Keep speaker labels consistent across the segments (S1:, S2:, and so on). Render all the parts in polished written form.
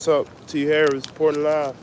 S1: What's up? T. Harris, reporting live.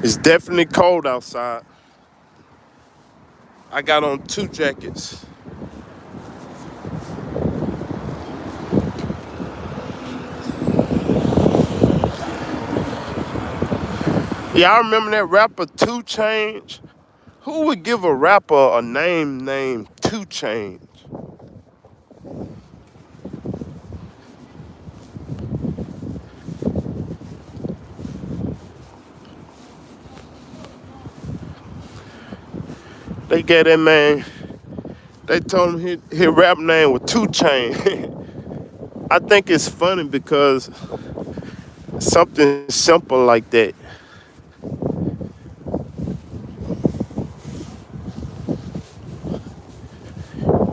S1: It's definitely cold outside. I got on two jackets. Yeah, I remember that rapper 2 Chainz. Who would give a rapper a name named 2 Chainz? They gave that man, they told him his rap name was 2 Chainz. I think it's funny because something simple like that,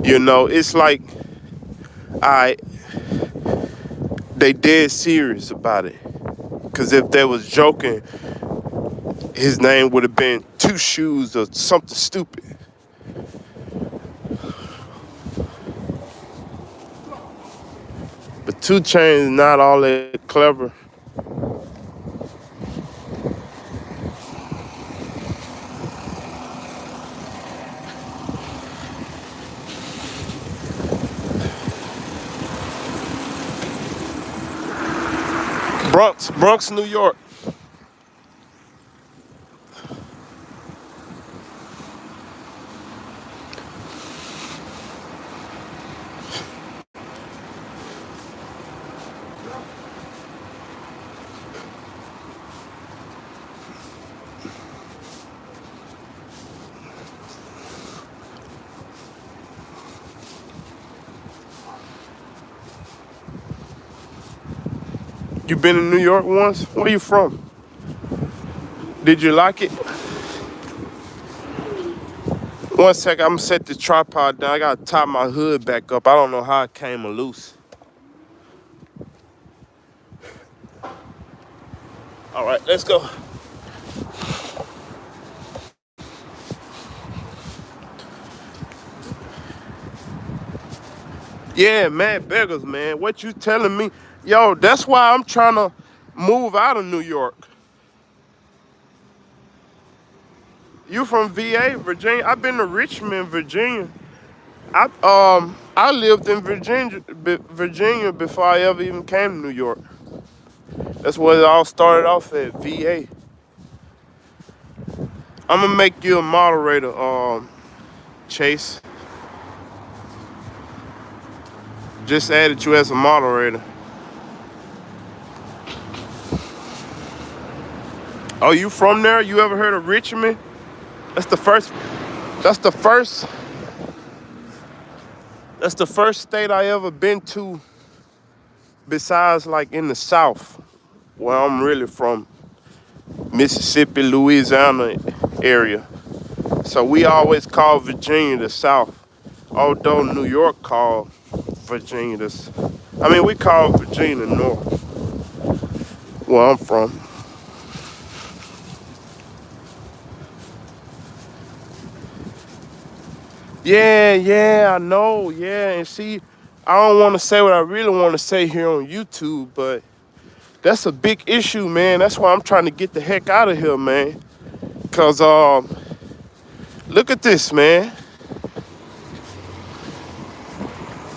S1: it's like, I they dead serious about it. Cause if they was joking, his name would have been Two Shoes or something stupid. But 2 Chainz is not all that clever. Bronx, New York. You been in New York once? Where you from? Did you like it? One second, I'm gonna set the tripod down. I gotta tie my hood back up. I don't know how it came loose. All right, let's go. Yeah, man, beggars, man. What you telling me? Yo, that's why I'm trying to move out of New York. You from VA, Virginia? I've been to Richmond, Virginia. I lived in Virginia before I ever even came to New York. That's where it all started off at, VA. I'm gonna make you a moderator, Chase. Just added you as a moderator. Oh, you from there? You ever heard of Richmond? That's the first. That's the first. That's the first state I ever been to, besides like in the South, where I'm really from, Mississippi, Louisiana area. So we always call Virginia the South, although New York called Virginia the. I mean, we call Virginia the North, where I'm from. Yeah, I know, yeah. And see, I don't want to say what I really want to say here on YouTube, but that's a big issue, man. That's why I'm trying to get the heck out of here, man. Cause look at this, man.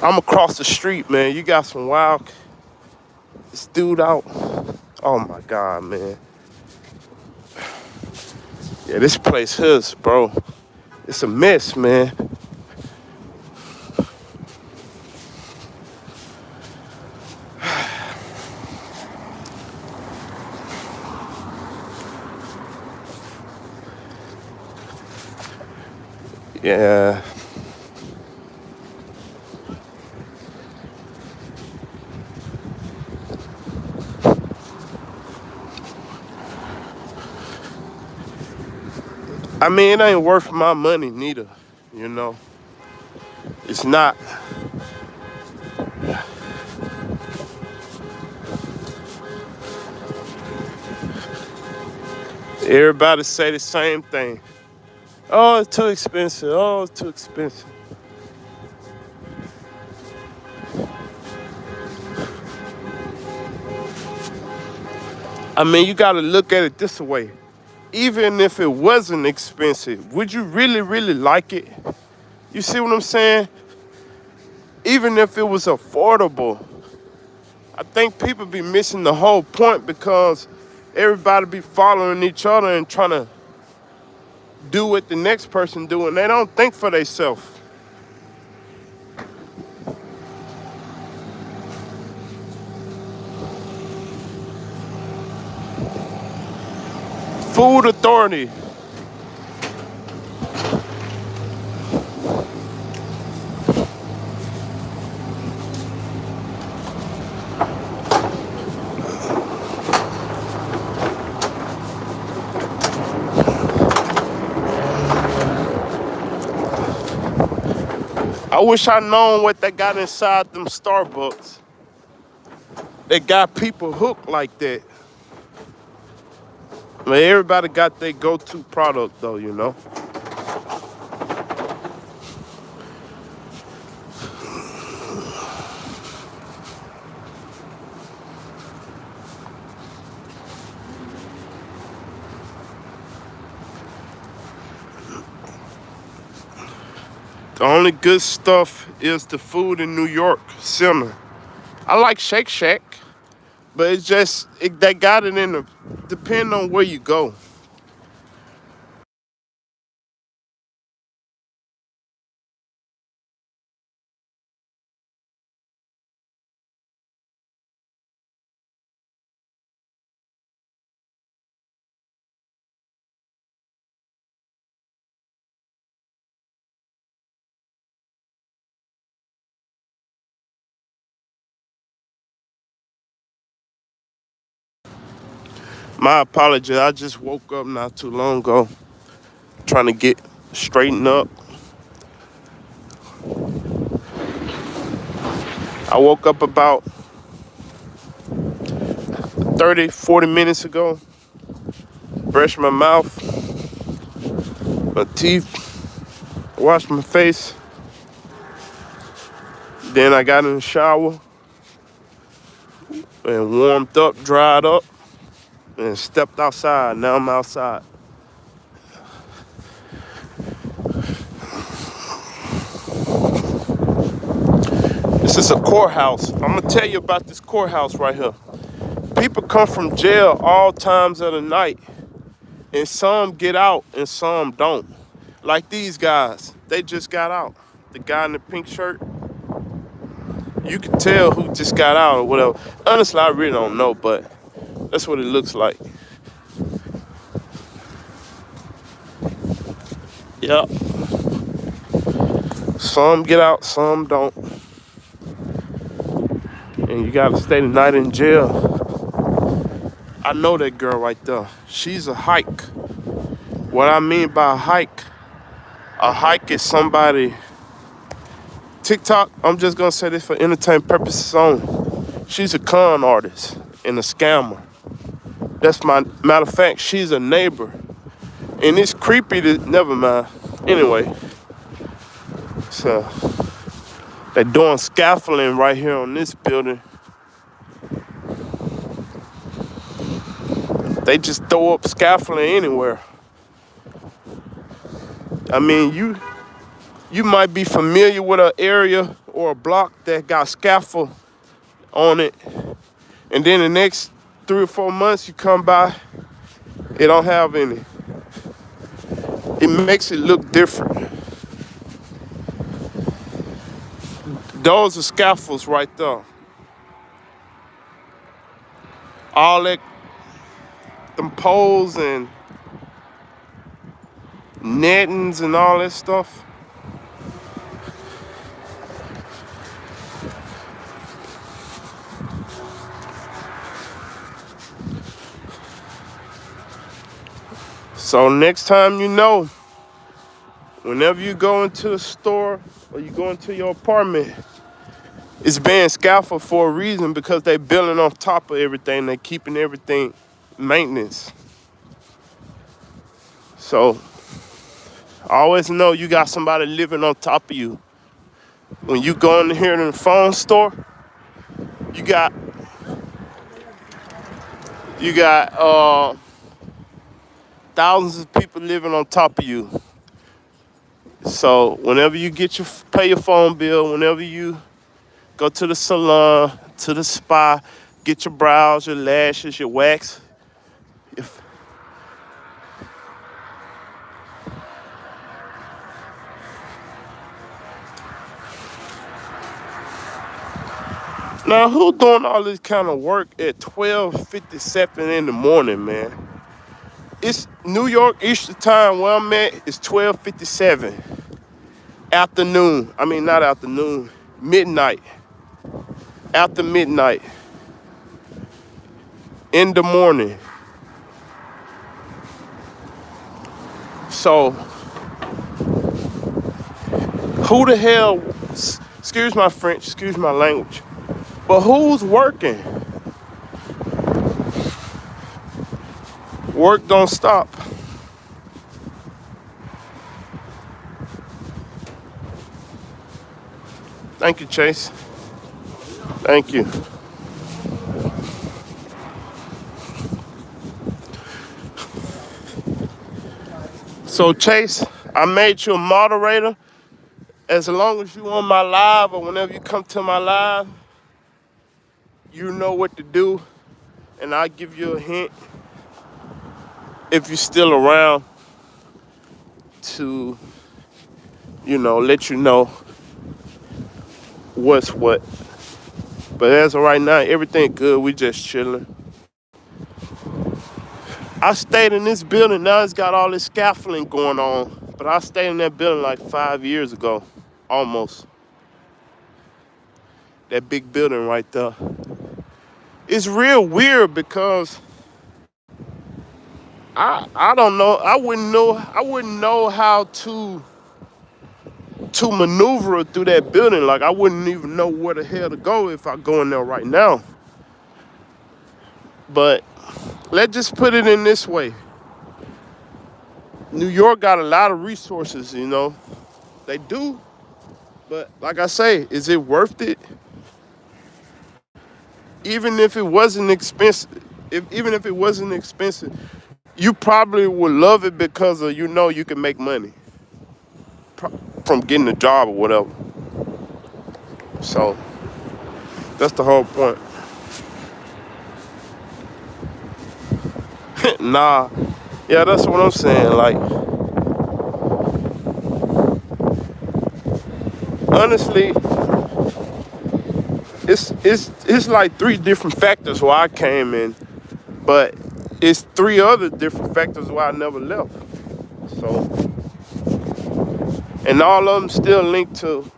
S1: I'm across the street, man. You got some wild. This dude out. Oh my God, man. Yeah, this place his, bro. It's a mess, man. Yeah. I mean, it ain't worth my money neither, you know. It's not. Everybody say the same thing. Oh, it's too expensive. Oh, it's too expensive. I mean, you gotta look at it this way. Even if it wasn't expensive, would you really, really like it? You see what I'm saying? Even if it was affordable, I think people be missing the whole point because everybody be following each other and trying to do what the next person do, and they don't think for themselves. Food authority. I wish I known what they got inside them Starbucks. They got people hooked like that. I mean, everybody got their go-to product though, you know. The only good stuff is the food in New York Center. I like Shake Shack, but it's just they got it in the depending on where you go. My apologies. I just woke up not too long ago, trying to get straightened up. I woke up about 30, 40 minutes ago. Brushed my mouth, my teeth, washed my face. Then I got in the shower and warmed up, dried up, and stepped outside. Now I'm outside. This is a courthouse. I'm gonna tell you about this courthouse right here. People come from jail all times of the night, and some get out and some don't. Like these guys, they just got out. The guy in the pink shirt, you can tell who just got out or whatever. Honestly, I really don't know, but that's what it looks like. Yep. Some get out, some don't. And you gotta stay the night in jail. I know that girl right there. She's a hike. What I mean by a hike is somebody. TikTok, I'm just gonna say this for entertainment purposes only. She's a con artist and a scammer. That's my matter of fact, she's a neighbor. And it's creepy to never mind. Anyway, so they're doing scaffolding right here on this building. They just throw up scaffolding anywhere. I mean, you might be familiar with an area or a block that got scaffold on it, and then the next 3 or 4 months you come by, it don't have any. It makes it look different. Those are scaffolds right there. All that, them poles and nettings and all that stuff. So next time you know, whenever you go into the store or you go into your apartment, it's being scaffolded for a reason because they building on top of everything. They keeping everything maintenance. So always know you got somebody living on top of you. When you go in here in the phone store, you got thousands of people living on top of you. So whenever you pay your phone bill, whenever you go to the salon, to the spa, get your brows, your lashes, your wax. Now, who doing all this kind of work at 12:57 in the morning, man? It's New York Eastern time where I'm at. It's 12:57 afternoon. I mean, not afternoon, midnight. After midnight. In the morning. So, who the hell, excuse my French, excuse my language, but who's working? Work don't stop. Thank you, Chase. Thank you. So, Chase, I made you a moderator. As long as you on my live or whenever you come to my live, you know what to do. And I'll give you a hint if you're still around to, let you know what's what. But as of right now, everything good. We just chilling. I stayed in this building. Now it's got all this scaffolding going on. But I stayed in that building like 5 years ago, almost. That big building right there. It's real weird because I don't know. I wouldn't know how to maneuver through that building. Like I wouldn't even know where the hell to go if I go in there right now. But let's just put it in this way. New York got a lot of resources, They do. But like I say, is it worth it? Even if it wasn't expensive, you probably would love it because of you can make money from getting a job or whatever. So That's the whole point. Nah, yeah, that's what I'm saying. Like, honestly, it's like three different factors why I came in, but it's three other different factors why I never left. So, and all of them still linked to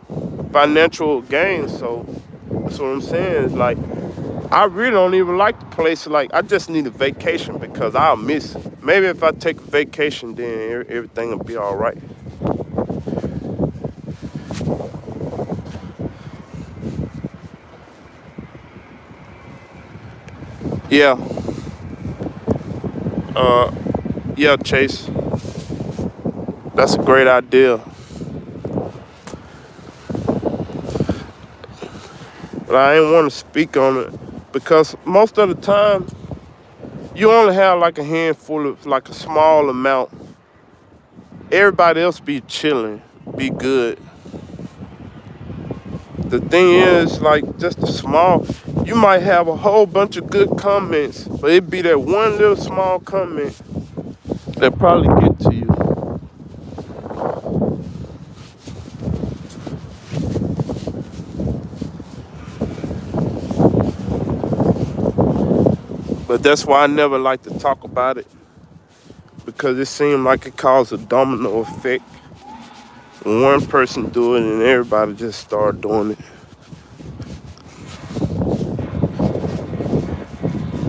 S1: financial gain. So that's what I'm saying. It's like I really don't even like the place. Like I just need a vacation because I'll miss it. Maybe if I take a vacation, then everything will be all right. Yeah, uh, yeah, Chase. That's a great idea. But I ain't want to speak on it because most of the time you only have like a handful of like a small amount. Everybody else be chilling, be good. The thing is, like, just a small, you might have a whole bunch of good comments, but it be that one little small comment that probably get to you. But that's why I never like to talk about it because it seemed like it caused a domino effect. When one person do it and everybody just start doing it.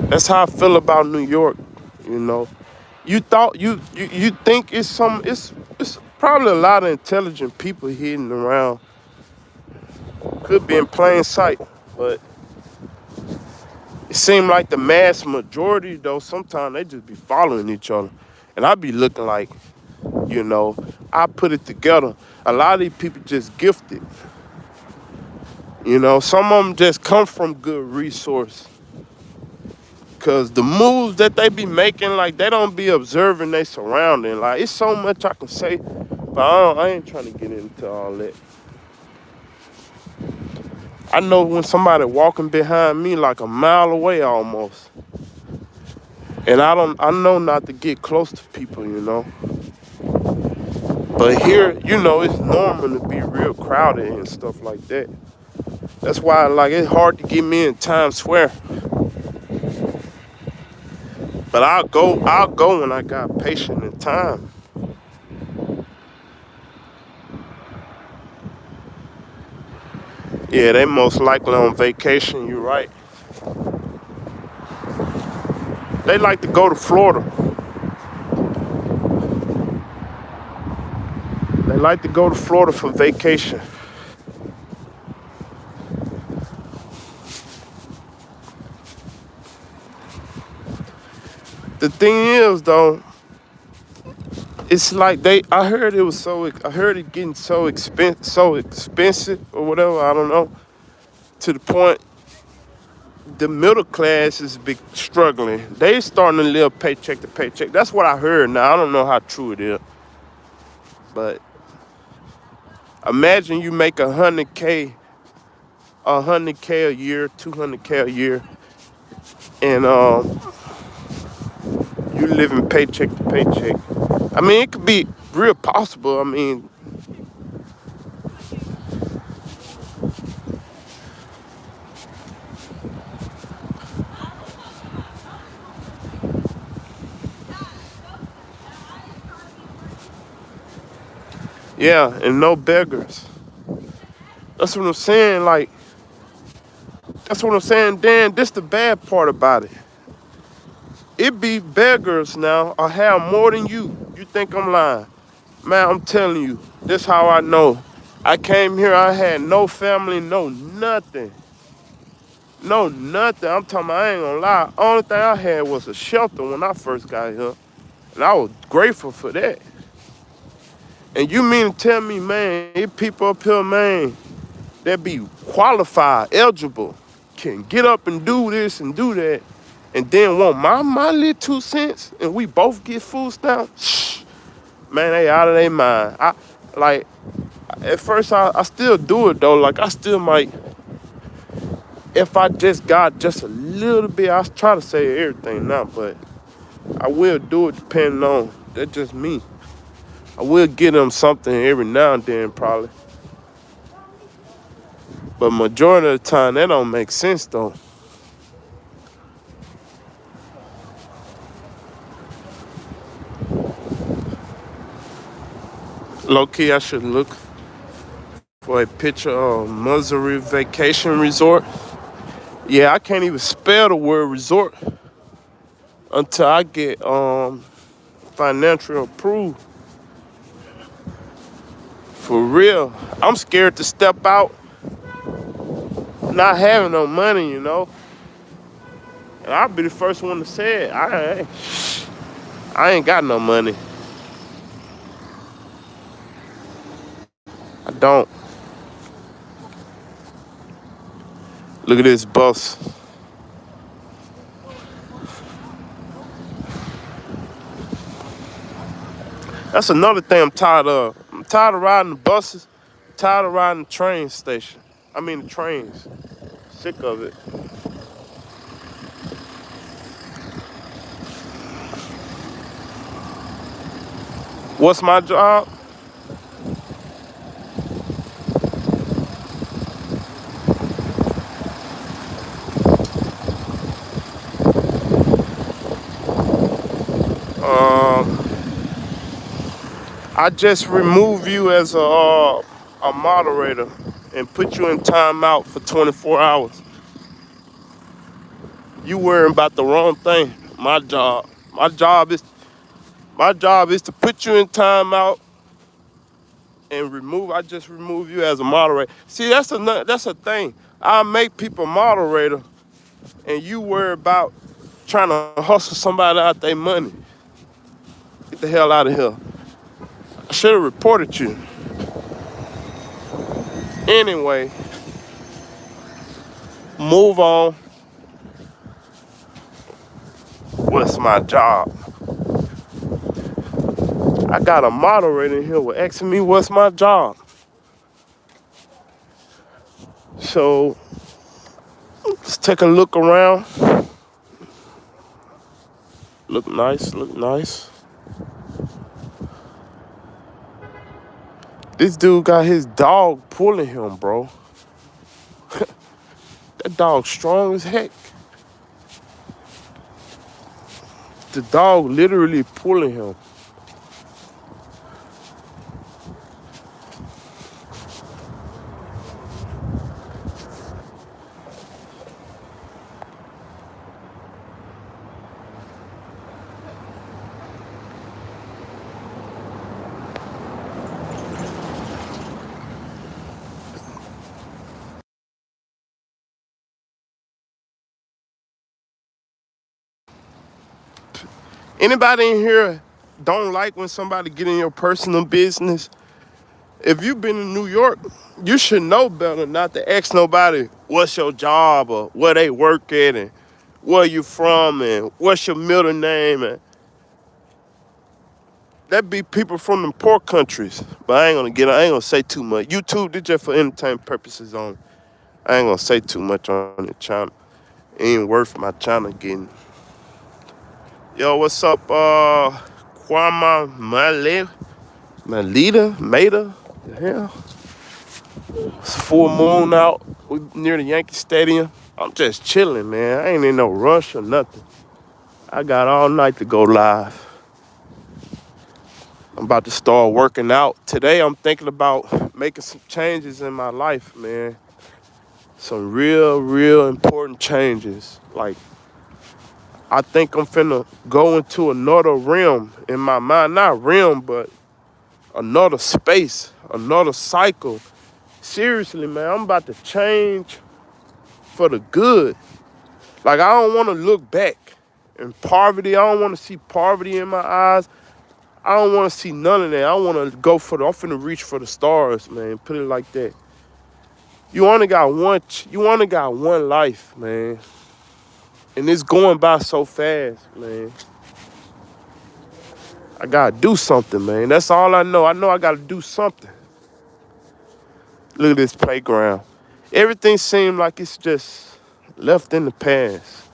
S1: That's how I feel about New York, you know. You thought you think it's probably a lot of intelligent people hidden around. Could be in plain sight, but it seemed like the mass majority though, sometimes they just be following each other. And I be looking like, you know, I put it together. A lot of these people just gifted. You know, some of them just come from good resource. Cause the moves that they be making, like they don't be observing their surrounding. Like it's so much I can say, but I ain't trying to get into all that. I know when somebody walking behind me like a mile away almost. And I know not to get close to people, you know. But here, you know, it's normal to be real crowded and stuff like that. That's why like it's hard to get me in Times Square. But I'll go when I got patience and time. Yeah, they most likely on vacation, you're right. They like to go to Florida. They like to go to Florida for vacation. The thing is though, it's like I heard it was I heard it getting so expensive or whatever, I don't know, to the point the middle class is big struggling. They starting to live paycheck to paycheck. That's what I heard. Now I don't know how true it is, but imagine you make 100K a year, 200K a year, and you living paycheck to paycheck. I mean, it could be real possible. I mean, yeah, and no beggars. That's what I'm saying. Like, that's what I'm saying. Dan, this the bad part about it. It be beggars now. I have more than you. You think I'm lying? Man, I'm telling you. This how I know. I came here. I had no family, no nothing. No nothing. I'm talking about, I ain't gonna lie. Only thing I had was a shelter when I first got here. And I was grateful for that. And you mean to tell me, man, if people up here, man, that be qualified, eligible, can get up and do this and do that, and then want my little 2 cents, and we both get food stamps? Man, they out of their mind. I like at first I still do it though. Like I still might If I just got just a little bit, I try to say everything now, but I will do it depending on, that's just me. I will get them something every now and then probably. But majority of the time, that don't make sense though. Low key, I should look for a picture of Missouri Vacation Resort. Yeah, I can't even spell the word resort until I get financial approved. For real. I'm scared to step out not having no money, you know. And I'll be the first one to say it. I ain't got no money. I don't. Look at this bus. That's another thing I'm tired of. I'm tired of riding the buses. I'm tired of riding the train station. I mean the trains. Sick of it. What's my job? Um, I just remove you as a moderator and put you in timeout for 24 hours. You worrying about the wrong thing. My job is my job is to put you in timeout and remove. I just remove you as a moderator. See, that's a thing. I make people moderator, and you worry about trying to hustle somebody out their money. Get the hell out of here. I should have reported you. Anyway, move on. What's my job? I got a moderator in here with asking me what's my job. So let's take a look around. Look nice, look nice. This dude got his dog pulling him, bro. That dog strong as heck. The dog literally pulling him. Anybody in here don't like when somebody get in your personal business? If you've been in New York, you should know better not to ask nobody what's your job or where they work at and where you from and what's your middle name. And that be people from the poor countries. But I ain't gonna say too much. YouTube, this just for entertainment purposes on. I ain't gonna say too much on the channel. It ain't worth my channel getting. Yo, what's up, Kwama Malita? Mater? The hell? It's full moon out. We near the Yankee Stadium. I'm just chilling, man. I ain't in no rush or nothing. I got all night to go live. I'm about to start working out. Today I'm thinking about making some changes in my life, man. Some real important changes. Like, I think I'm finna go into another realm in my mind. Not realm, but another space, another cycle. Seriously, man, I'm about to change for the good. Like, I don't want to look back in poverty. I don't want to see poverty in my eyes. I don't want to see none of that. I want to go for I'm finna reach for the stars, man. Put it like that. You only got one life, man. And it's going by so fast, man. I gotta do something, man. That's all I know. I know I gotta do something. Look at this playground. Everything seems like it's just left in the past.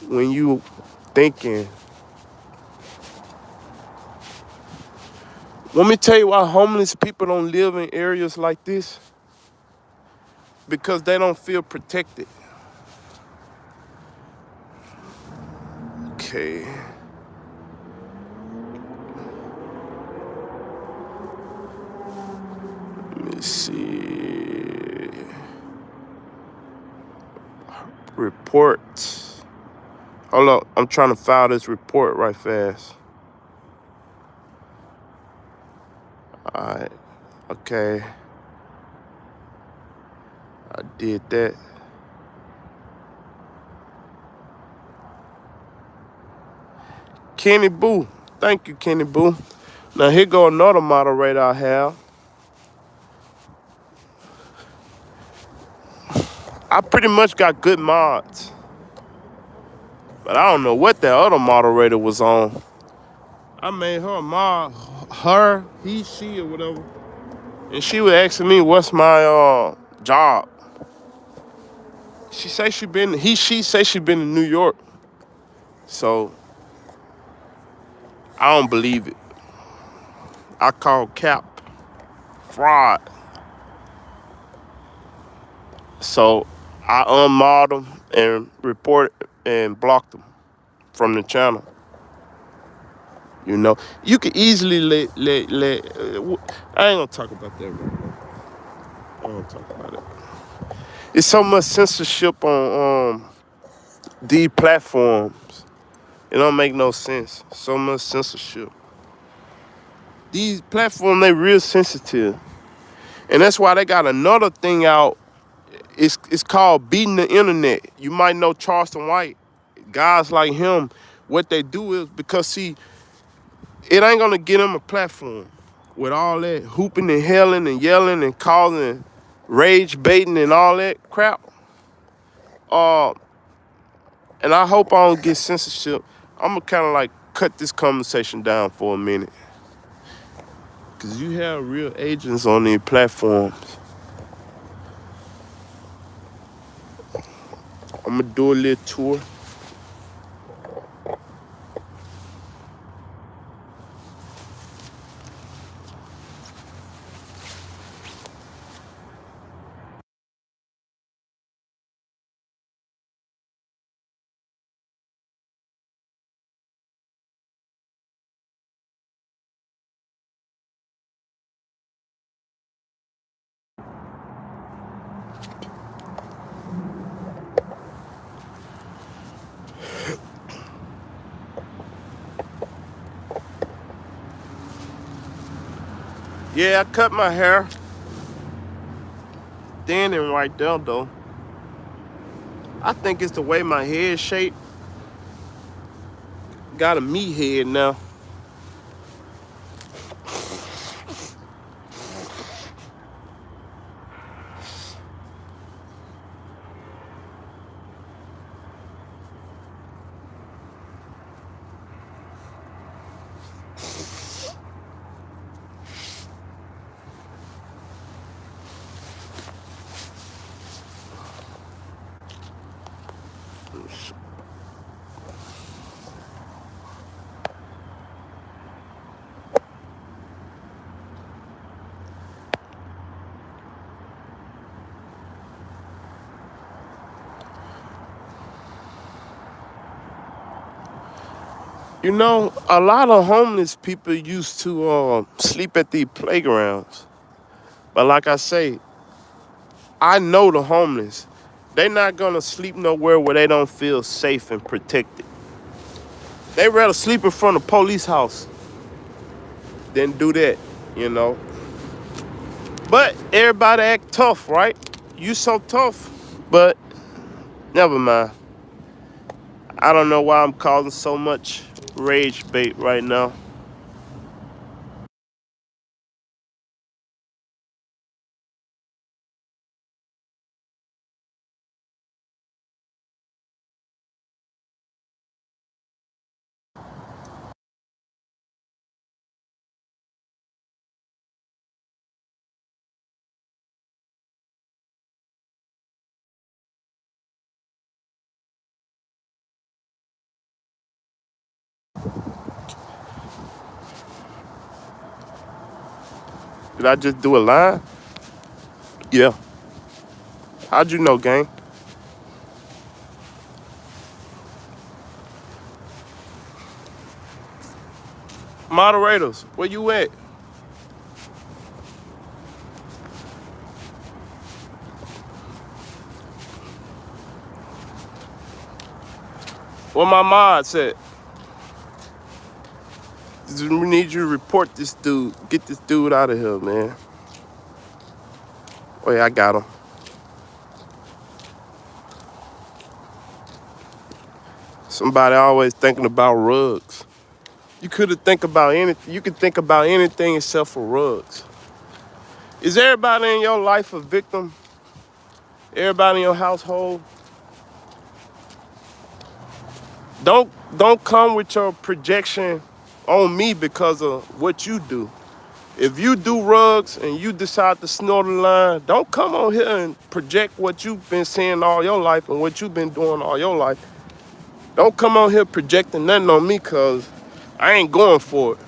S1: When you thinking, let me tell you why homeless people don't live in areas like this. Because they don't feel protected. Okay. Let me see. Reports. Hold up. I'm trying to file this report right fast. Alright. Okay. I did that. Kenny Boo. Thank you, Kenny Boo. Now here go another moderator I have. I pretty much got good mods. But I don't know what that other moderator was on. I made her a mod. Her, he, she, or whatever. And she was asking me what's my job. She say she been she say she been in New York. So I don't believe it. I call cap fraud. So I unmod them and report and blocked them from the channel. You know, you could easily I ain't gonna talk about that right now. I don't talk about it. It's so much censorship on these platforms. It don't make no sense. So much censorship. These platforms, they real sensitive. And that's why they got another thing out. It's called Beating the Internet. You might know Charleston White. Guys like him, what they do is, because see, it ain't gonna get them a platform with all that hooping and yelling and yelling and causing rage baiting and all that crap. And I hope I don't get censorship. I'm gonna kind of like cut this conversation down for a minute. Cause you have real agents on these platforms. I'm gonna do a little tour. Yeah, I cut my hair. Standing right there though. I think it's the way my head shaped. Got a meat head now. You know, a lot of homeless people used to sleep at these playgrounds. But like I say, I know the homeless. They not gonna sleep nowhere where they don't feel safe and protected. They rather sleep in front of police house than do that, you know. But everybody act tough, right? You so tough. But never mind. I don't know why I'm causing so much rage bait right now. Did I just do a line? Yeah. How'd you know, gang? Moderators, where you at? Where my mods at? We need you to report this dude. Get this dude out of here, man. Oh yeah, I got him. Somebody always thinking about rugs. You could have think about anything. You could think about anything except for rugs. Is everybody in your life a victim? Everybody in your household? Don't come with your projection on me because of what you do. If you do rugs and you decide to snort a line, don't come on here and project what you've been seeing all your life and what you've been doing all your life. Don't come on here projecting nothing on me because I ain't going for it.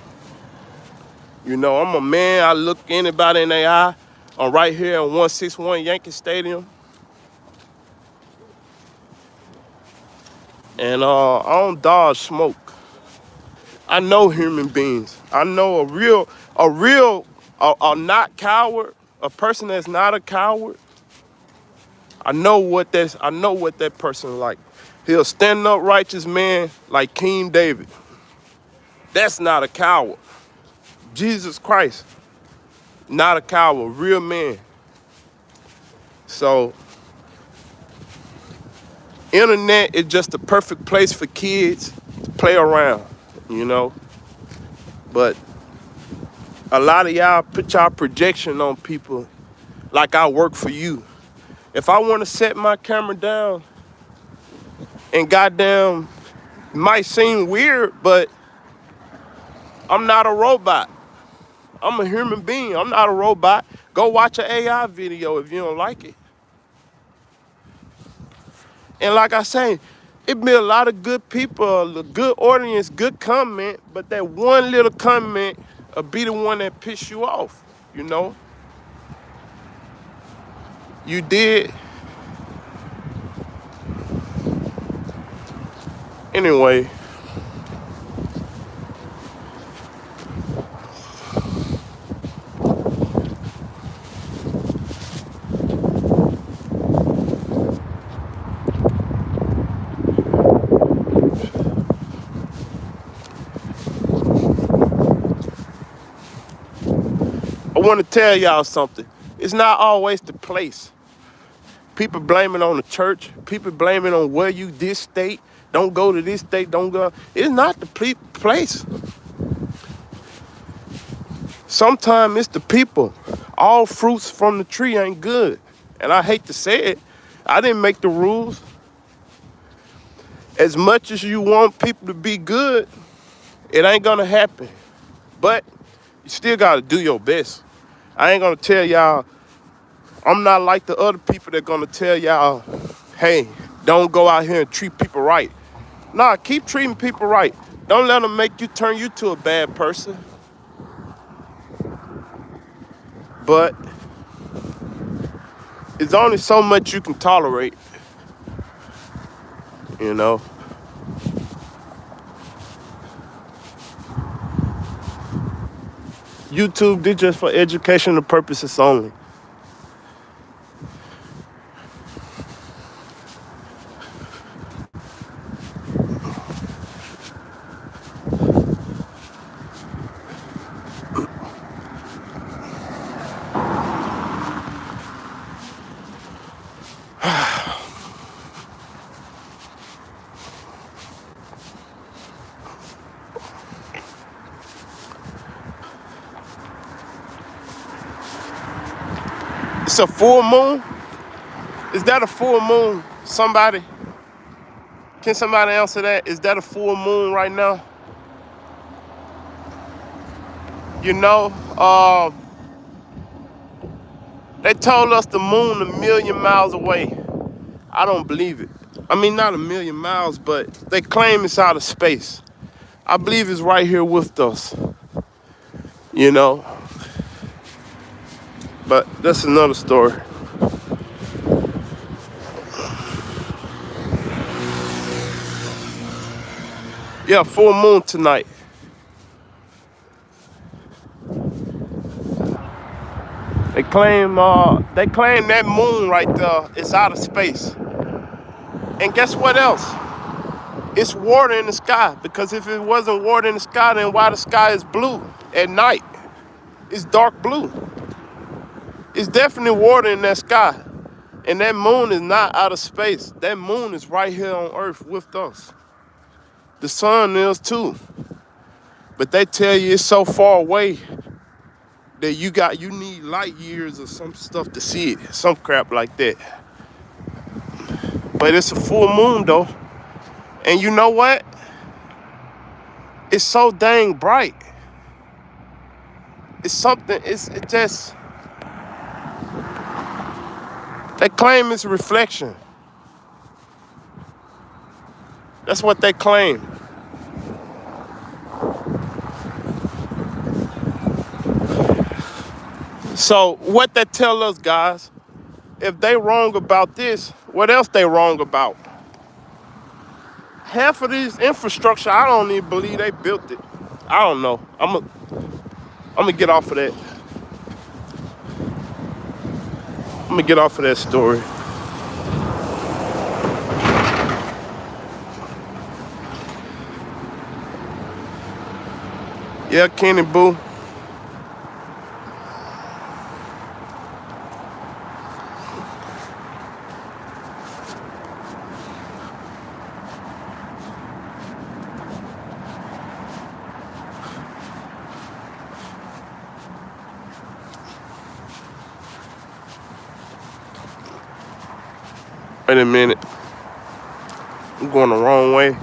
S1: You know, I'm a man. I look anybody in their eye. I'm right here in 161 Yankee Stadium. And I don't dodge smoke. I know human beings. I know a not coward, a person that's not a coward. I know what that person like. He'll stand up righteous man like King David. That's not a coward. Jesus Christ, not a coward, real man. So, internet is just the perfect place for kids to play around, you know. But a lot of y'all put y'all projection on people like I work for you. If I want to set my camera down and goddamn, it might seem weird, but I'm not a robot. I'm a human being. I'm not a robot. Go watch an AI video if you don't like it. And like I say, it be a lot of good people, a good audience, good comment, but that one little comment will be the one that piss you off, you know? You did. Anyway, I want to tell y'all something. It's not always the place. People blame it on the church. People blame it on where you this state. Don't go to this state. Don't go. It's not the place. Sometimes it's the people. All fruits from the tree ain't good. And I hate to say it. I didn't make the rules. As much as you want people to be good, it ain't gonna happen. But you still gotta do your best. I ain't gonna tell y'all, I'm not like the other people that gonna tell y'all, hey, don't go out here and treat people right. Nah, keep treating people right. Don't let them make you turn you to a bad person. But it's only so much you can tolerate, you know. YouTube did just for educational purposes only. It's a full moon? Is that a full moon? Can somebody answer that? Is that a full moon right now? You know, they told us the moon 1,000,000 miles away. I don't believe it. I mean, not 1,000,000 miles, but they claim it's out of space. I believe it's right here with us, you know. But that's another story. Yeah, full moon tonight. They claim that moon right there is out of space. And guess what else? It's water in the sky. Because if it wasn't water in the sky, then why the sky is blue at night? It's dark blue. It's definitely water in that sky. And that moon is not out of space. That moon is right here on Earth with us. The sun is too. But they tell you it's so far away that you need light years or some stuff to see it. Some crap like that. But it's a full moon though. And you know what? It's so dang bright. It's something, it just, they claim it's a reflection. That's what they claim. So what that tell us, guys, if they wrong about this, what else they wrong about? Half of this infrastructure, I don't even believe they built it. I don't know. I'm gonna get off of that. I'm gonna get off of that story. Yeah, Kenny Boo. Wait a minute. I'm going the wrong way.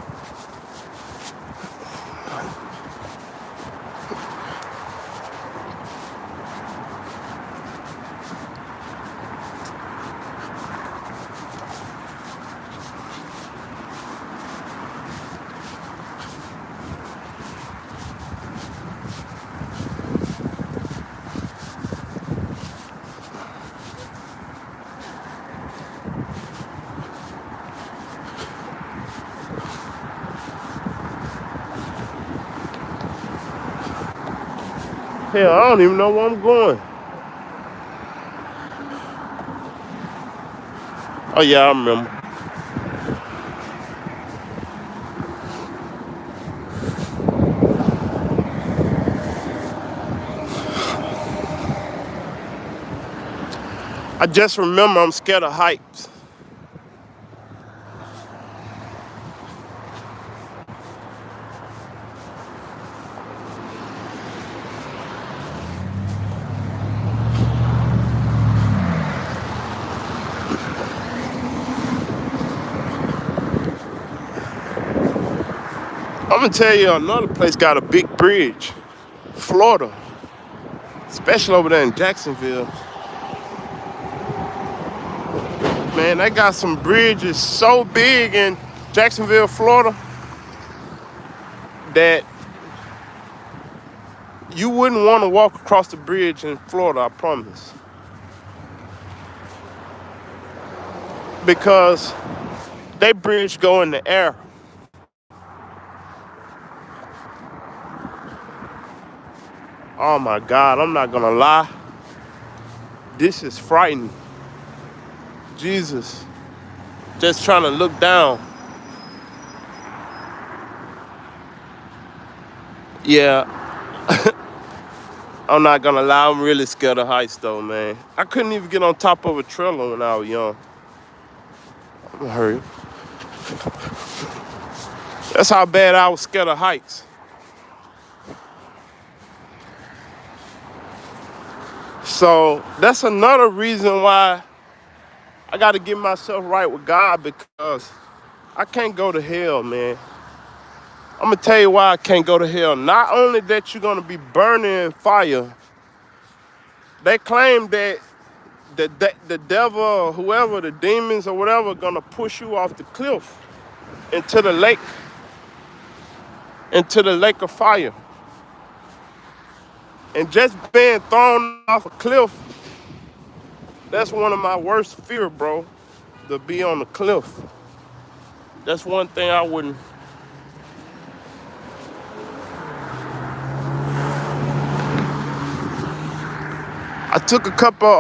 S1: Hell, I don't even know where I'm going. Oh yeah, I remember. I just remember I'm scared of heights. I'm gonna tell you another place got a big bridge. Florida. Especially over there in Jacksonville. Man, they got some bridges so big in Jacksonville, Florida, that you wouldn't want to walk across the bridge in Florida, I promise. Because they bridge go in the air. Oh my God, I'm not gonna lie. This is frightening. Jesus. Just trying to look down. Yeah, I'm not gonna lie, I'm really scared of heights though, man. I couldn't even get on top of a trailer when I was young. I'm gonna hurry. That's how bad I was scared of heights. So that's another reason why I gotta get myself right with God, because I can't go to hell, man. I'm gonna tell you why I can't go to hell. Not only that you're gonna be burning in fire, they claim that the devil or whoever, the demons or whatever, gonna push you off the cliff into the lake of fire. And just being thrown off a cliff That's one of my worst fear, bro. To be on the cliff. That's one thing I wouldn't. I took a couple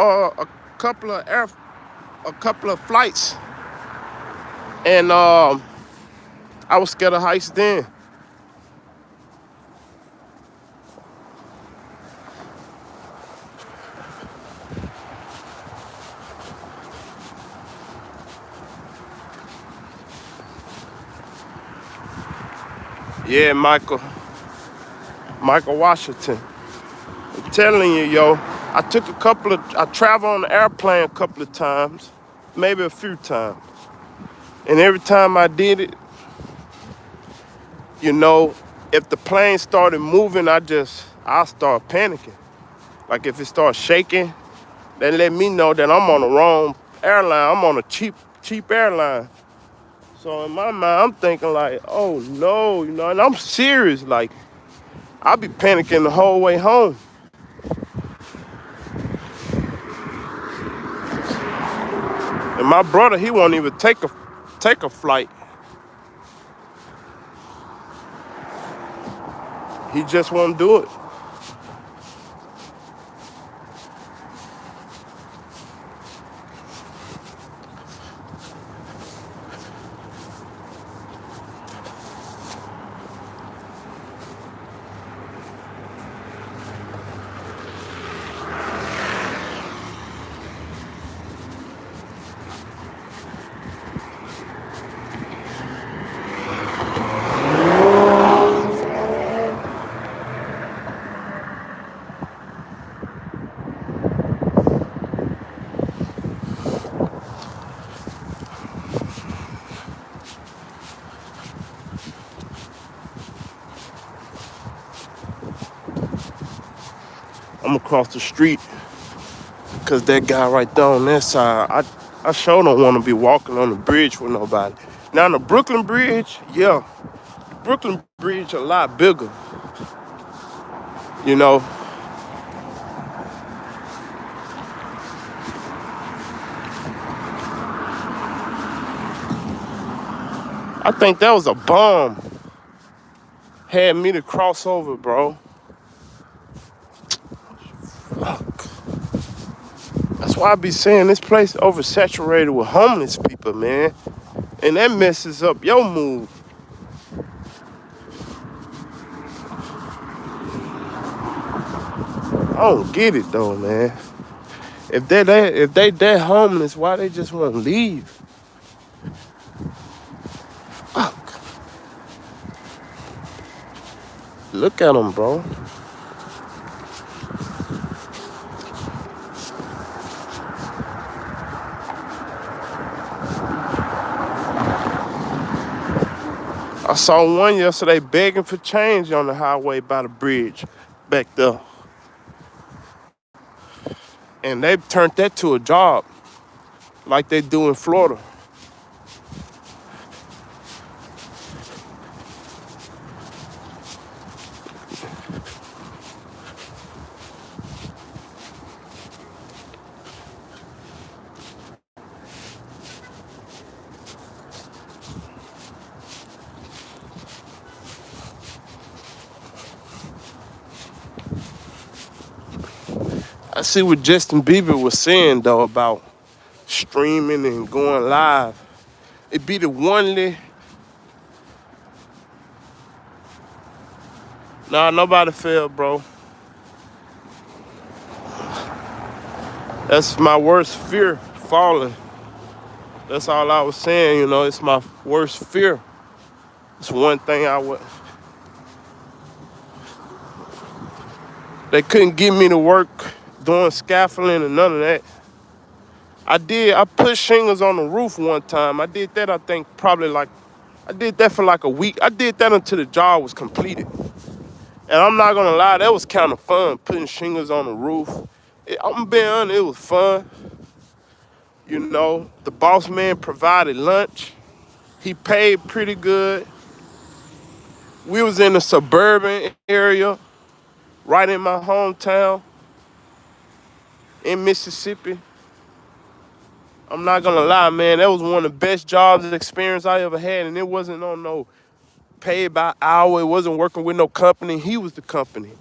S1: of flights, and I was scared of heights then. Yeah, Michael Washington. I'm telling you, yo. I traveled on the airplane a couple of times, maybe a few times. And every time I did it, you know, if the plane started moving, I start panicking. Like if it starts shaking, then let me know that I'm on the wrong airline. I'm on a cheap airline. So in my mind, I'm thinking like, oh no, and I'm serious. Like, I'll be panicking the whole way home. And my brother, he won't even take a flight. He just won't do it. I'm across the street because that guy right there on that side, I sure don't want to be walking on the bridge with nobody. Now, the Brooklyn Bridge, yeah, Brooklyn Bridge a lot bigger, you know. I think that was a bomb. Had me to cross over, bro. Fuck. That's why I be saying this place oversaturated with homeless people, man. And that messes up your mood. I don't get it though, man. If they homeless, why they just won't leave? Fuck. Look at them, bro. I saw one yesterday begging for change on the highway by the bridge back there. And they've turned that to a job like they do in Florida. I see what Justin Bieber was saying though about streaming and going live. It be the one. Nah, nobody fell, bro. That's my worst fear, falling. That's all I was saying, it's my worst fear. It's one thing I would. They couldn't get me to work doing scaffolding and none of that. I put shingles on the roof one time. I did that, I think, I did that for like a week. I did that until the job was completed. And I'm not gonna lie, that was kind of fun, putting shingles on the roof. I'm being honest, it was fun. The boss man provided lunch. He paid pretty good. We was in a suburban area, right in my hometown in Mississippi. I'm not gonna lie, man. That was one of the best jobs experience I ever had, and it wasn't on no paid by hour. It wasn't working with no company. He was the company.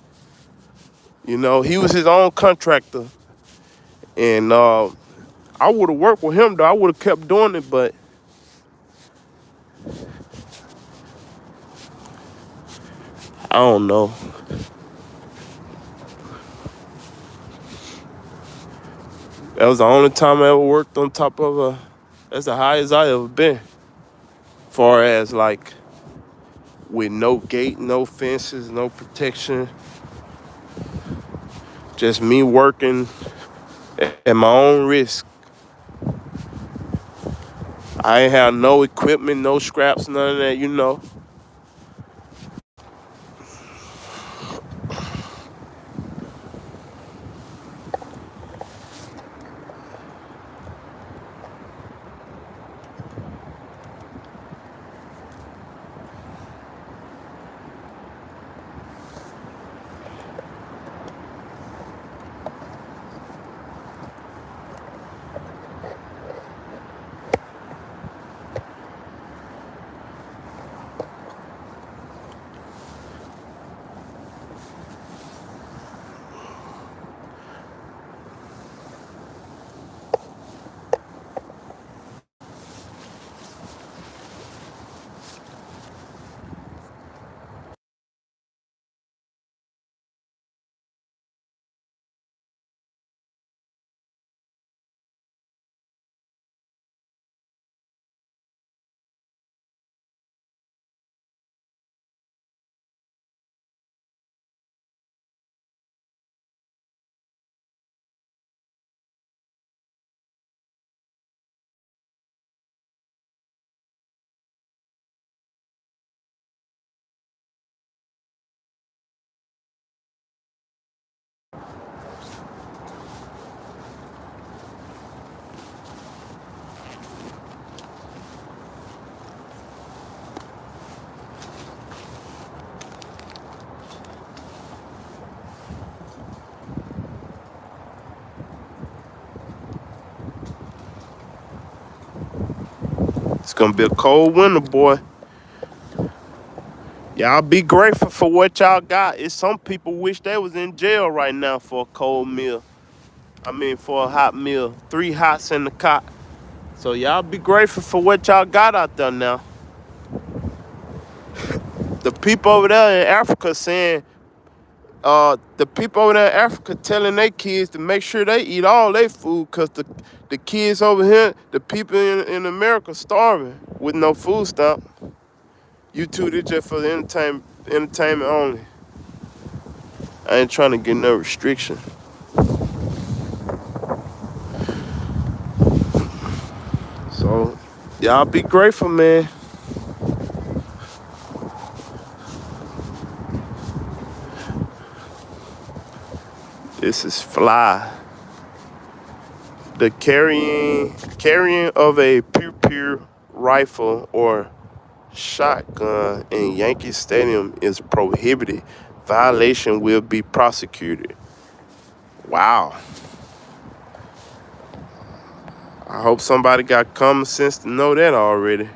S1: You know, he was his own contractor, and I would have worked with him though. I would have kept doing it, but I don't know. That was the only time I ever worked on top of a. That's the highest I ever been. Far as like with no gate, no fences, no protection, just me working at my own risk. I ain't have no equipment, no scraps, none of that, you know. It's gonna be a cold winter, boy. Y'all be grateful for what y'all got. It's some people wish they was in jail right now for a cold meal. I mean, for a hot meal. 3 hots in the cot. So y'all be grateful for what y'all got out there now. The people over there in Africa saying, the people over there in Africa telling their kids to make sure they eat all their food because the kids over here, the people in America starving with no food stamp. You two, they just for the entertainment only. I ain't trying to get no restriction. So, y'all be grateful, man. This is fly. The carrying of a pew rifle or shotgun in Yankee Stadium is prohibited. Violation will be prosecuted. Wow. I hope somebody got common sense to know that already.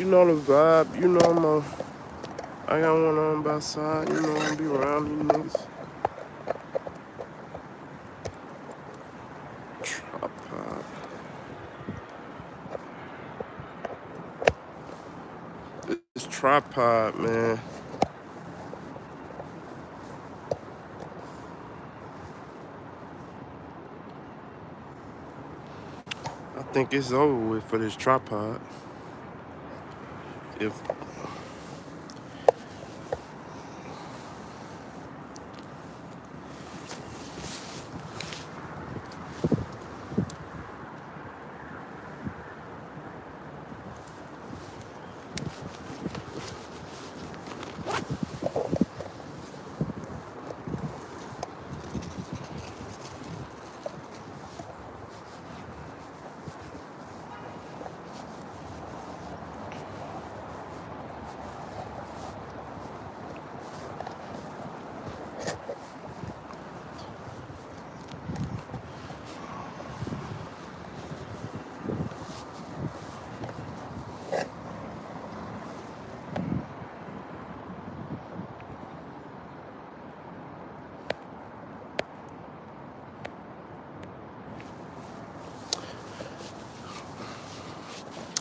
S1: You know the vibe. You know I got one on by side. You know I'm be around these niggas. Tripod. This tripod, man. I think it's over with for this tripod. If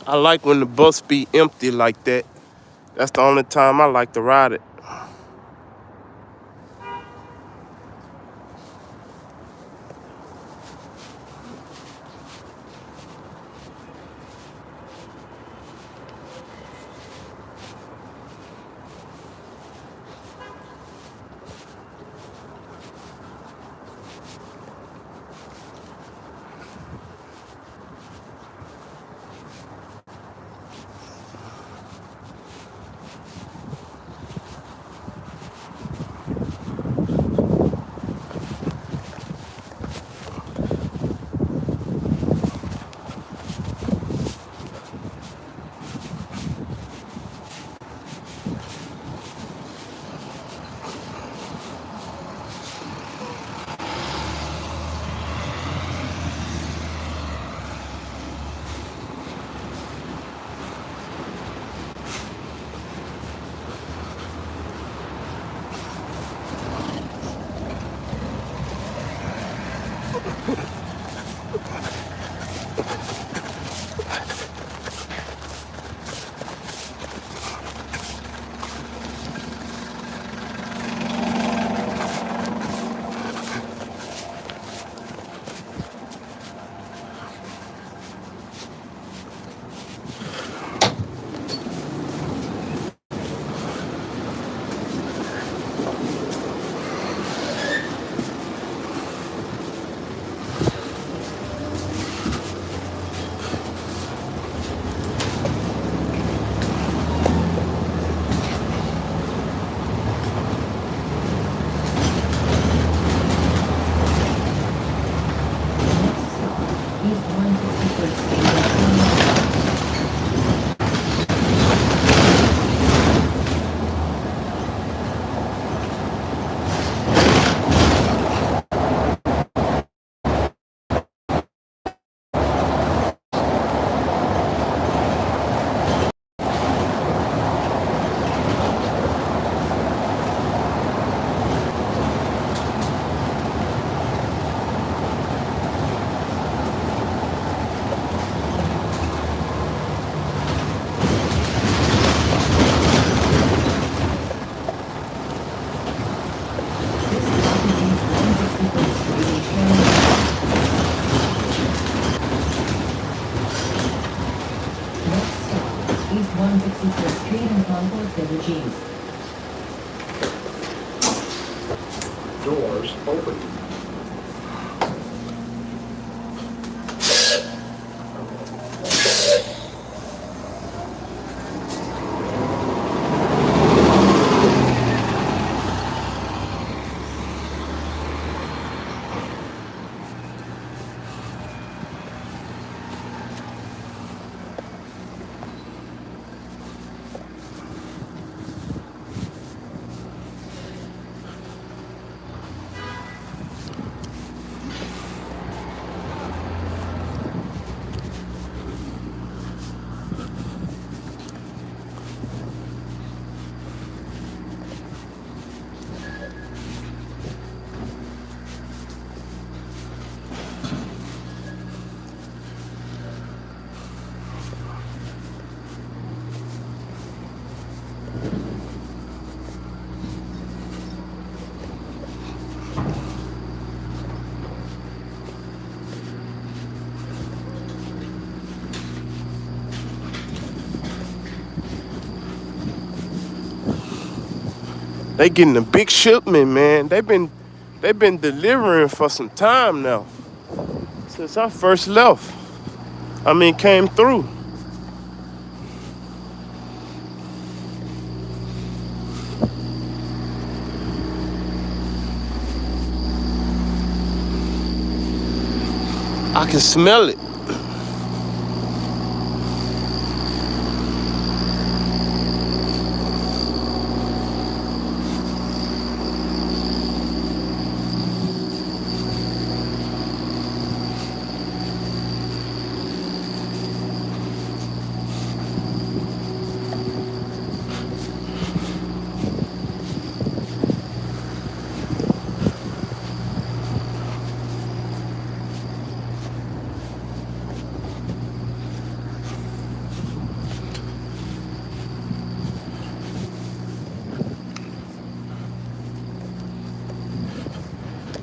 S1: I like when the bus be empty like that. That's the only time I like to ride it.
S2: East 164th Street and Concourse Villages.
S3: Doors open.
S1: They getting a big shipment, man. They've been delivering for some time now. Since I first left. I mean, came through. I can smell it.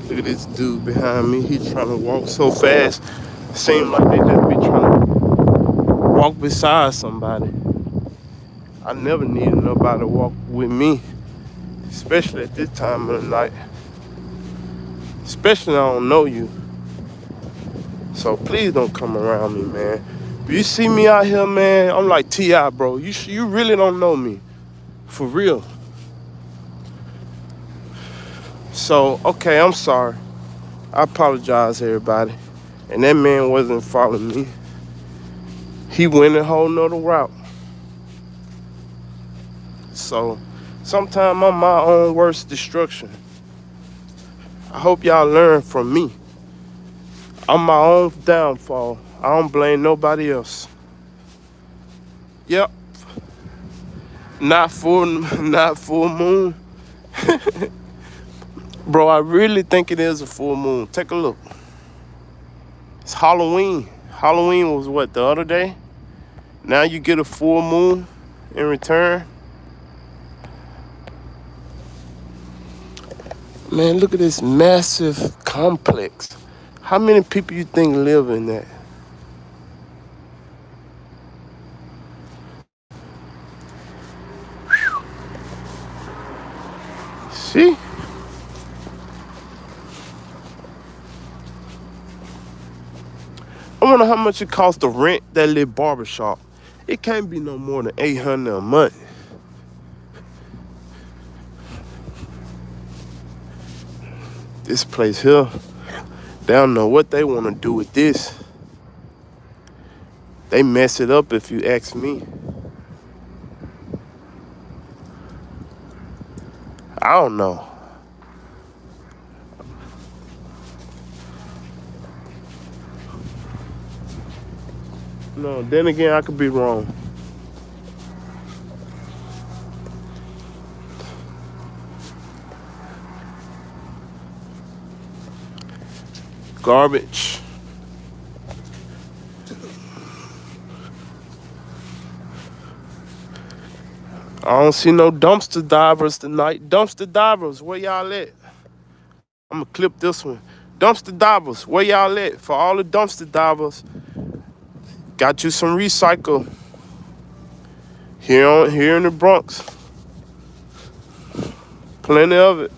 S1: Look at this dude behind me. He's trying to walk so fast. Seems like they just be trying to walk beside somebody. I never needed nobody to walk with me, especially at this time of the night. Especially I don't know you. So please don't come around me, man. If you see me out here, man, I'm like T.I., bro. You really don't know me. For real. So, okay, I'm sorry. I apologize, everybody. And that man wasn't following me. He went a whole nother route. So, sometimes I'm my own worst destruction. I hope y'all learn from me. I'm my own downfall. I don't blame nobody else. Yep. Not full moon. Bro, I really think it is a full moon. Take a look. It's Halloween. Halloween was what, the other day? Now you get a full moon in return. Man, look at this massive complex. How many people you think live in that? See? I wonder how much it costs to rent that little barbershop. It can't be no more than $800 a month. This place here, they don't know what they want to do with this. They mess it up if you ask me. I don't know. No, then again, I could be wrong. Garbage. I don't see no dumpster divers tonight. Dumpster divers, where y'all at? I'm gonna clip this one. Dumpster divers, where y'all at? For all the dumpster divers, got you some recycle here in the Bronx. Plenty of it.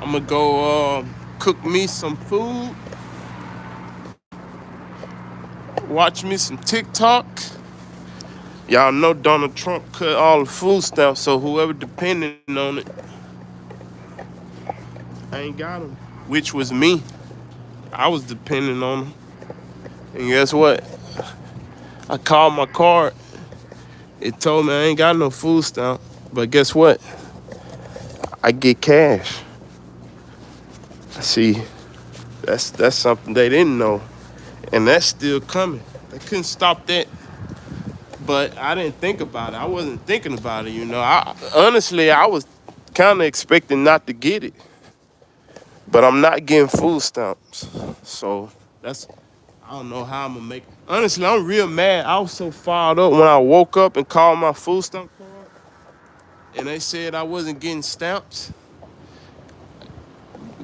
S1: I'm gonna go cook me some food, watch me some TikTok. Y'all know Donald Trump cut all the food stamps, so whoever depending on it ain't got them, which was me. I was depending on them. And guess what? I called my card. It told me I ain't got no food stamp. But guess what? I get cash. See, that's something they didn't know. And that's still coming. They couldn't stop that. But I didn't think about it. I wasn't thinking about it, you know. Honestly, I was kind of expecting not to get it. But I'm not getting food stamps. So I don't know how I'm gonna make it. Honestly, I'm real mad. I was so fired up when I woke up and called my food stamp card. and they said I wasn't getting stamps.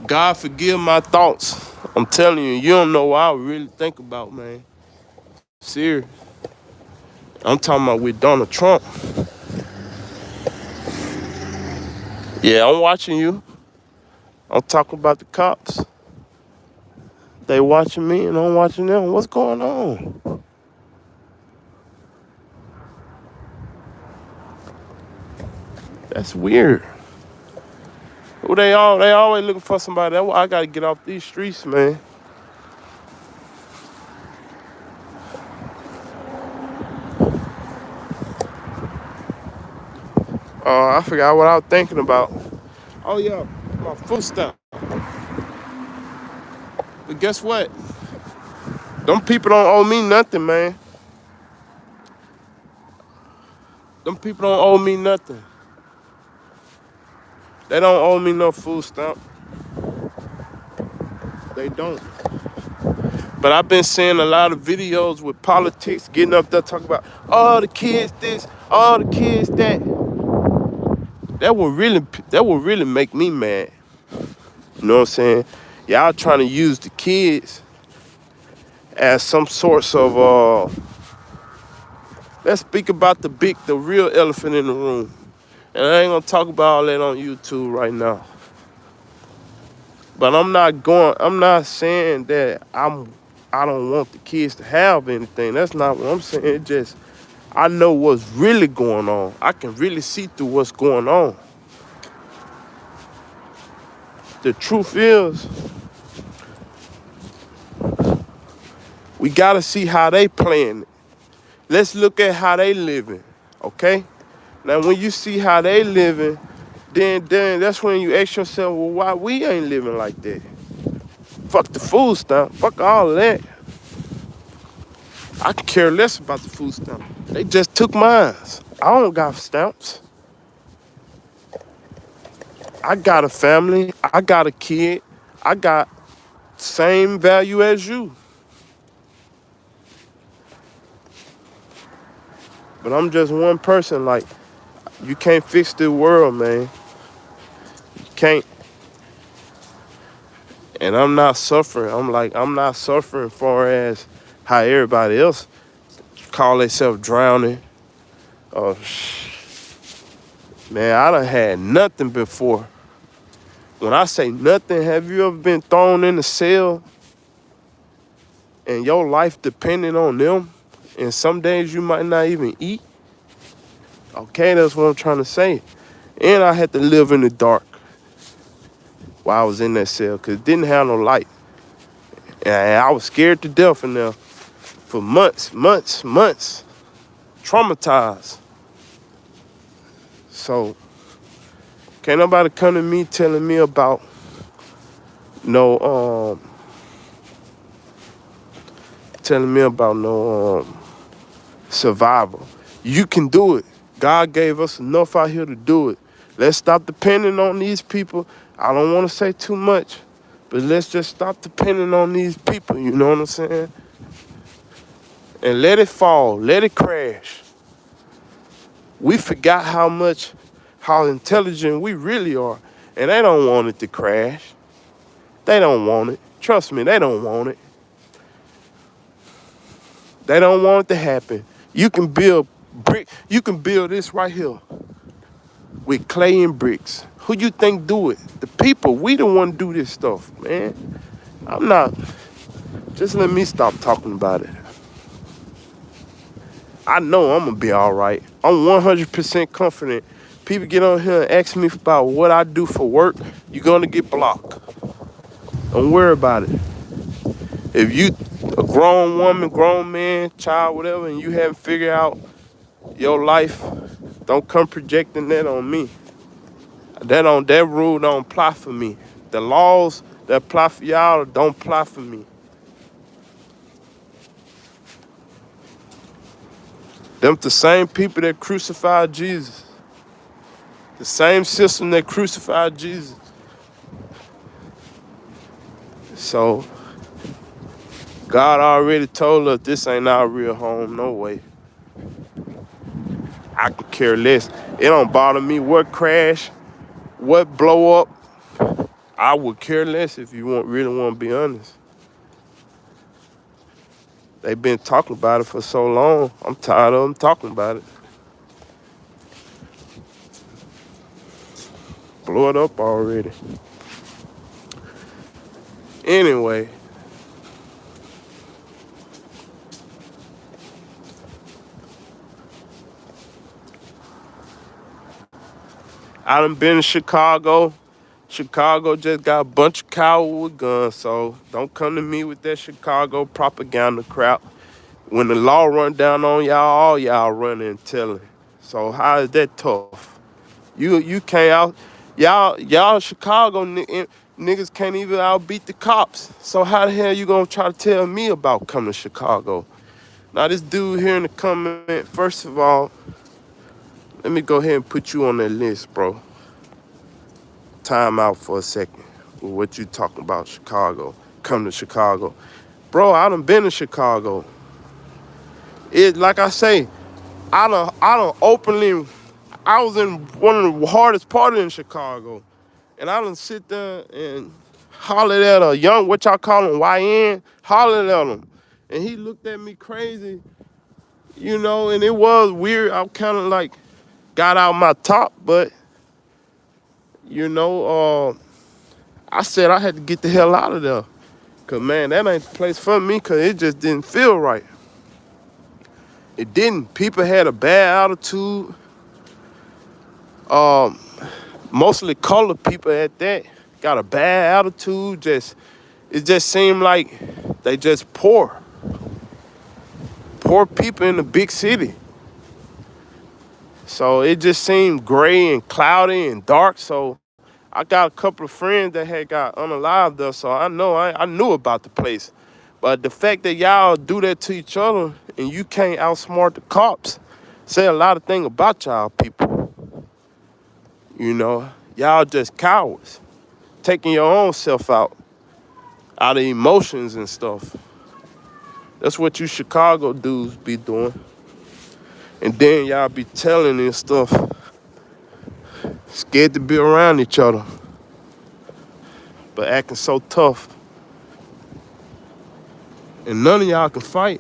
S1: God forgive my thoughts. I'm telling you, you don't know what I really think about, man. Serious. I'm talking about with Donald Trump. Yeah, I'm watching you. I'm talking about the cops. They watching me and I'm watching them. What's going on? That's weird. Who they all? They always looking for somebody. That's why I gotta get off these streets, man. I forgot what I was thinking about. Oh yeah, my food stamp. But guess what? Them people don't owe me nothing, man. Them people don't owe me nothing. They don't owe me no food stamp. They don't. But I've been seeing a lot of videos with politics getting up there talking about all the kids this, all the kids that. That would really make me mad. You know what I'm saying? Y'all trying to use the kids as some sorts of let's speak about the real elephant in the room. And I ain't gonna talk about all that on YouTube right now. But I'm not saying that I don't want the kids to have anything. That's not what I'm saying. It just I know what's really going on. I can really see through what's going on. The truth is, we gotta see how they playing it. Let's look at how they living, okay? Now, when you see how they living, then that's when you ask yourself, well, why we ain't living like that? Fuck the food stamp. Fuck all of that. I can care less about the food stamp. They just took mine. I don't got stamps. I got a family. I got a kid. I got same value as you. But I'm just one person. Like, you can't fix the world, man. You can't. And I'm not suffering. I'm not suffering far as how everybody else call themselves drowning. Oh, man, I done had nothing before. When I say nothing, have you ever been thrown in a cell and your life depending on them? And some days you might not even eat? Okay, that's what I'm trying to say. And I had to live in the dark while I was in that cell because it didn't have no light. And I was scared to death in there for months, traumatized. So, can't nobody come to me telling me about no survival. You can do it. God gave us enough out here to do it. Let's stop depending on these people. I don't want to say too much, but let's just stop depending on these people, you know what I'm saying? And let it fall, let it crash. We forgot how intelligent we really are, and they don't want it to crash. They don't want it. Trust me, they don't want it. They don't want it to happen. You can build this right here with clay and bricks. Who you think do it? The people. We the one do this stuff, man. I'm not. Just let me stop talking about it. I know I'm gonna be all right. I'm 100% confident. People get on here and ask me about what I do for work, you're gonna get blocked. Don't worry about it. If you a grown woman, grown man, child, whatever, and you haven't figured out your life, don't come projecting that on me. That rule don't apply for me. The laws that apply for y'all don't apply for me. Them the same people that crucified Jesus. The same system that crucified Jesus. So God already told us this ain't our real home, no way. I could care less. It don't bother me what crash, what blow up. I would care less if you really want to be honest. They've been talking about it for so long. I'm tired of them talking about it. Blow it up already. Anyway, I done been to Chicago. Chicago just got a bunch of cowards with guns, so don't come to me with that Chicago propaganda crap. When the law run down on y'all, all y'all running and telling. So how is that tough? You can't out y'all Chicago niggas can't even outbeat the cops. So how the hell you gonna try to tell me about coming to Chicago? Now this dude here in the comment, first of all, let me go ahead and put you on that list, bro. Time out for a second with what you talking about, Chicago. Come to Chicago. Bro, I done been to Chicago. It like I say, I done openly, I was in one of the hardest parties in Chicago. And I done sit there and hollered at a young, what y'all call him, YN, hollered at him. And he looked at me crazy, you know, and it was weird. I kind of like got out my top, but, you know, I said I had to get the hell out of there. Cause man, that ain't the place for me, cause it just didn't feel right. It didn't. People had a bad attitude. Mostly colored people at that got a bad attitude. It just seemed like they just poor people in the big city. So it just seemed gray and cloudy and dark. So I got a couple of friends that had got unalived there, so I knew about the place. But the fact that y'all do that to each other and you can't outsmart the cops say a lot of things about y'all people. You know, y'all just cowards, taking your own self out of emotions and stuff. That's what you Chicago dudes be doing. And then y'all be telling and stuff, scared to be around each other, but acting so tough. And none of y'all can fight,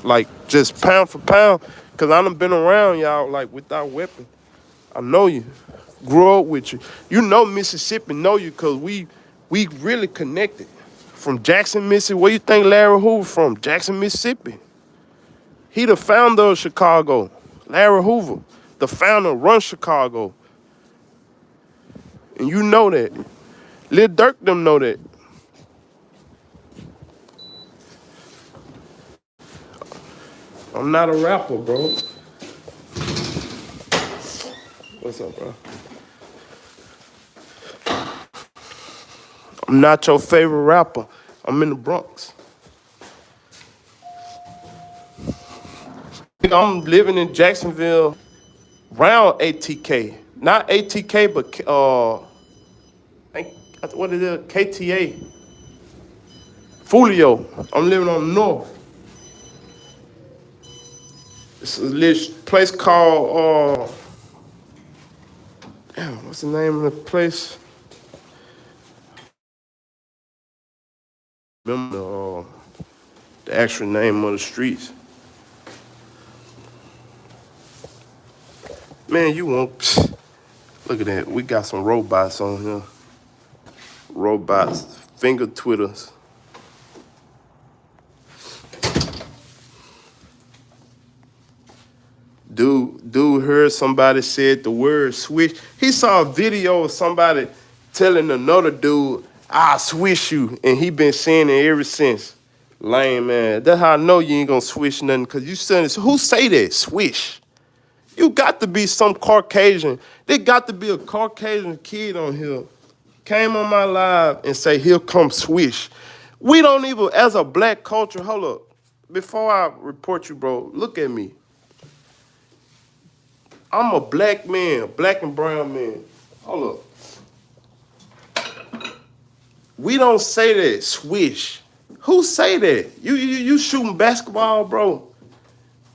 S1: like just pound for pound, cause I done been around y'all like without weapon. I know you, grew up with you. You know Mississippi know you, cause we really connected. From Jackson, Mississippi. Where you think Larry Hoover from? Jackson, Mississippi. He the founder of Chicago. Larry Hoover, the founder, runs Chicago. And you know that. Lil Durk them know that. I'm not a rapper, bro. What's up, bro? I'm not your favorite rapper. I'm in the Bronx. I'm living in Jacksonville around ATK. Not ATK, but what is it? KTA. Fulio. I'm living on the north. It's a little place called damn, what's the name of the place? Remember the actual name of the streets. Man, you won't. Look at that. We got some robots on here. Robots, finger twitters. Dude heard somebody said the word switch. He saw a video of somebody telling another dude, I'll swish you. And he been saying it ever since. Lame, man. That's how I know you ain't gonna swish nothing, because you saying this. Who say that? Swish. You got to be some Caucasian. There got to be a Caucasian kid on here. Came on my live and say, here come swish. We don't even, as a black culture, hold up. Before I report you, bro, look at me. I'm a black man, black and brown man. Hold up. We don't say that, swish. Who say that? You shooting basketball, bro.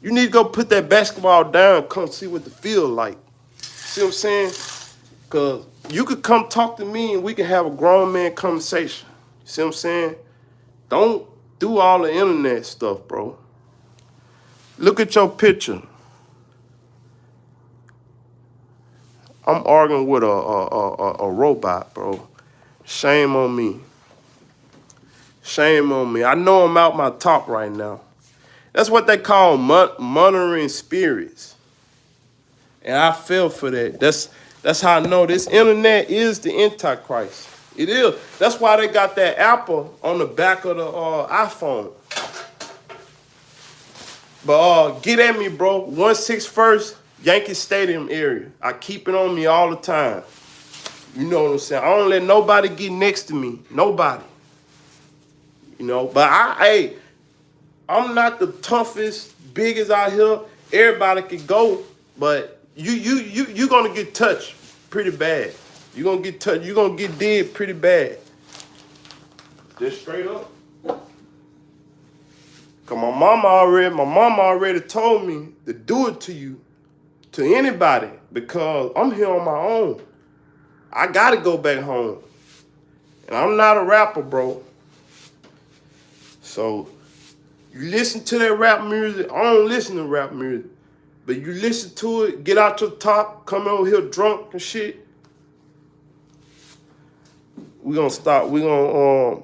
S1: You need to go put that basketball down, come see what the field like. See what I'm saying? Because you could come talk to me and we can have a grown man conversation. See what I'm saying? Don't do all the internet stuff, bro. Look at your picture. I'm arguing with a robot, bro. Shame on me. Shame on me. I know I'm out my top right now. That's what they call monitoring spirits. And I fell for that. That's how I know this internet is the Antichrist. It is. That's why they got that Apple on the back of the iPhone. But get at me, bro. 161st Yankee Stadium area. I keep it on me all the time. You know what I'm saying? I don't let nobody get next to me. Nobody. You know, but I'm not the toughest, biggest out here. Everybody can go, but you gonna get touched pretty bad. You gonna get touched. You gonna get dead pretty bad. Just straight up. Cause my mama already told me to do it to you, to anybody, because I'm here on my own. I gotta go back home, and I'm not a rapper, bro. So you listen to that rap music. I don't listen to rap music, but you listen to it, get out to the top, come over here drunk and shit. We gonna stop. We gonna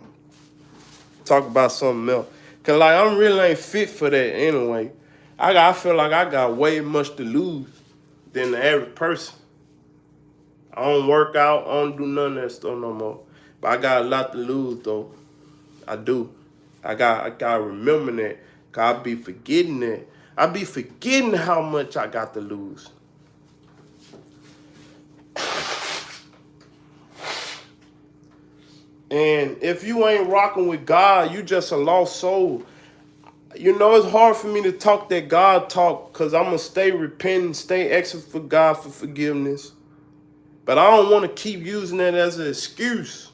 S1: talk about something else. Cause like I'm really ain't fit for that anyway. I feel like I got way much to lose than the average person. I don't work out. I don't do none of that stuff no more. But I got a lot to lose though. I do. I gotta remember that. Cause I be forgetting that. I be forgetting how much I got to lose. And if you ain't rocking with God, you just a lost soul. You know, it's hard for me to talk that God talk because I'm going to stay repenting, stay asking for God for forgiveness. But I don't want to keep using that as an excuse.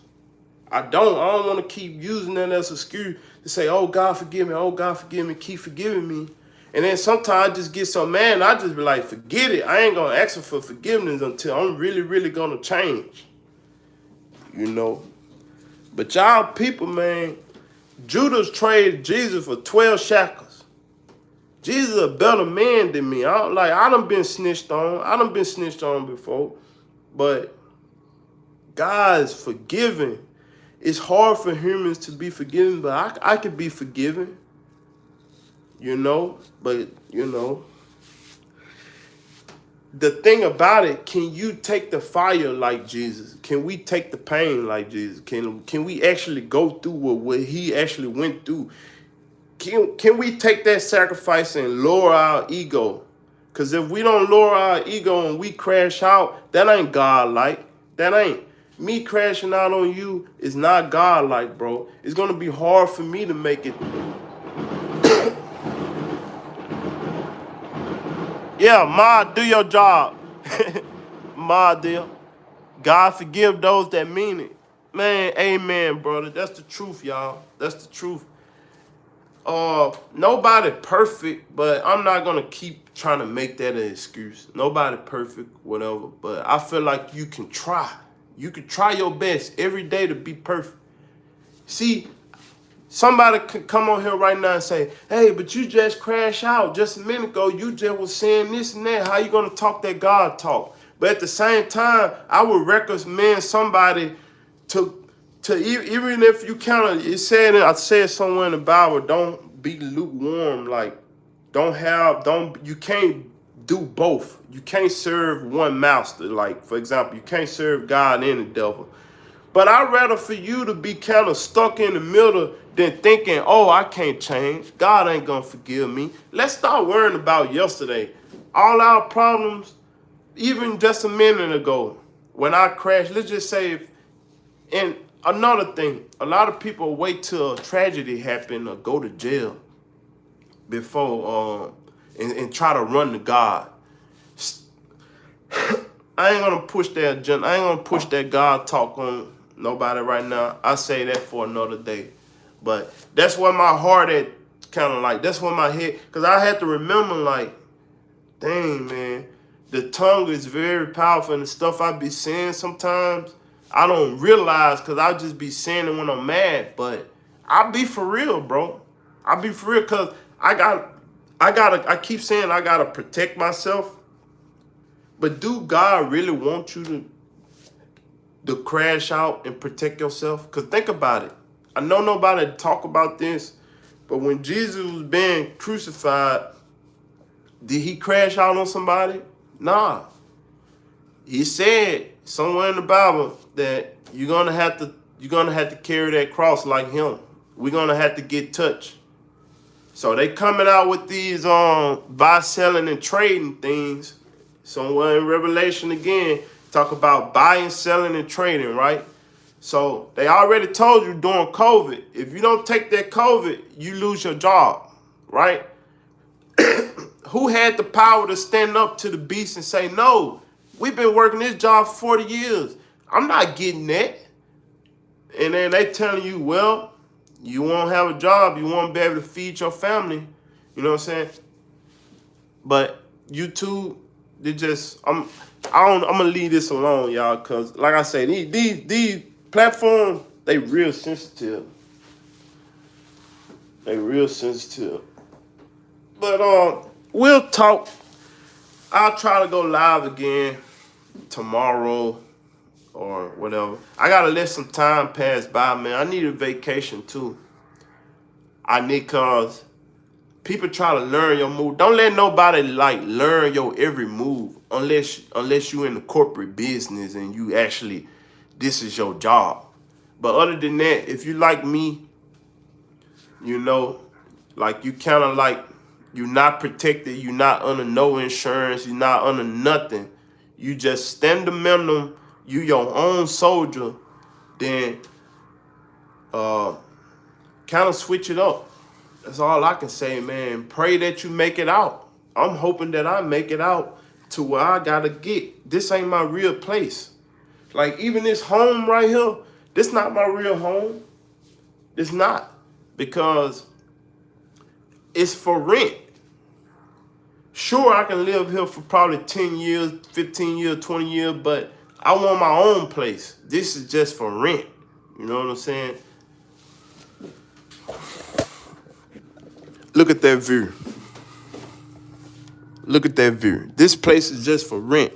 S1: I don't want to keep using that as an excuse to say, oh, God, forgive me. Oh, God, forgive me. Keep forgiving me. And then sometimes I just get so mad, I just be like, forget it. I ain't going to ask for forgiveness until I'm really, really going to change. You know? But y'all people, man, Judas traded Jesus for 12 shekels. Jesus is a better man than me. I done been snitched on. I done been snitched on before. But God is forgiving. It's hard for humans to be forgiven, but I could be forgiven. You know? But, you know. The thing about it, can you take the fire like Jesus? Can we take the pain like Jesus? Can we actually go through what he actually went through? Can we take that sacrifice and lower our ego? Because if we don't lower our ego and we crash out, that ain't God-like. That ain't. Me crashing out on you is not God-like, bro. It's going to be hard for me to make it. Yeah, Ma, do your job. Ma, dear. God forgive those that mean it. Man, amen, brother. That's the truth, y'all. That's the truth. Nobody perfect, but I'm not gonna keep trying to make that an excuse. Nobody perfect, whatever. But I feel like you can try. You can try your best every day to be perfect. See, somebody could come on here right now and say, hey, but you just crashed out. Just a minute ago, you just was saying this and that. How you gonna talk that God talk? But at the same time, I would recommend somebody to even if you kind of, I said somewhere in the Bible, don't be lukewarm. Like, you can't do both. You can't serve one master. Like, for example, you can't serve God and the devil. But I'd rather for you to be kind of stuck in the middle than thinking, oh, I can't change. God ain't going to forgive me. Let's start worrying about yesterday. All our problems, even just a minute ago, when I crashed, let's just say, and another thing, a lot of people wait till a tragedy happen or go to jail before and try to run to God. I ain't gonna push that agenda. I ain't gonna push that God talk on nobody right now. I say that for another day. But that's where my heart at, kind of like, that's where my head, because I had to remember, like, dang, man, The tongue is very powerful, and the stuff I be saying sometimes I don't realize because I just be saying it when I'm mad. But I be for real, bro. I be for real because I keep saying I gotta protect myself. But do God really want you to crash out and protect yourself? Because think about it. I know nobody talk about this, but when Jesus was being crucified, did he crash out on somebody? Nah. He said somewhere in the Bible that you're gonna have to carry that cross like him. We're gonna have to get touched. So they coming out with these buy, selling, and trading things. Somewhere in Revelation again, talk about buying, selling, and trading, right? So they already told you during COVID, if you don't take that COVID, you lose your job, right? Who had the power to stand up to the beast and say, no, we've been working this job for 40 years. I'm not getting that. And then they telling you, well, you won't have a job. You won't be able to feed your family. You know what I'm saying? But YouTube, I'm gonna leave this alone, y'all, cause like I say, these platforms, they real sensitive. They real sensitive. But we'll talk. I'll try to go live again tomorrow or whatever. I gotta let some time pass by, man. I need a vacation too. Cause people try to learn your move. Don't let nobody like learn your every move unless you in the corporate business and you actually, this is your job. But other than that, if you like me, you know, like you kind of like, you're not protected, you're not under no insurance, you're not under nothing. You just stand the minimum, you your own soldier, then kind of switch it up. That's all I can say, man. Pray that you make it out. I'm hoping that I make it out to where I gotta get. This ain't my real place. Like even this home right here, this not my real home. It's not. Because it's for rent. Sure, I can live here for probably 10 years, 15 years, 20 years, but I want my own place. This is just for rent. You know what I'm saying? Look at that view. Look at that view. This place is just for rent.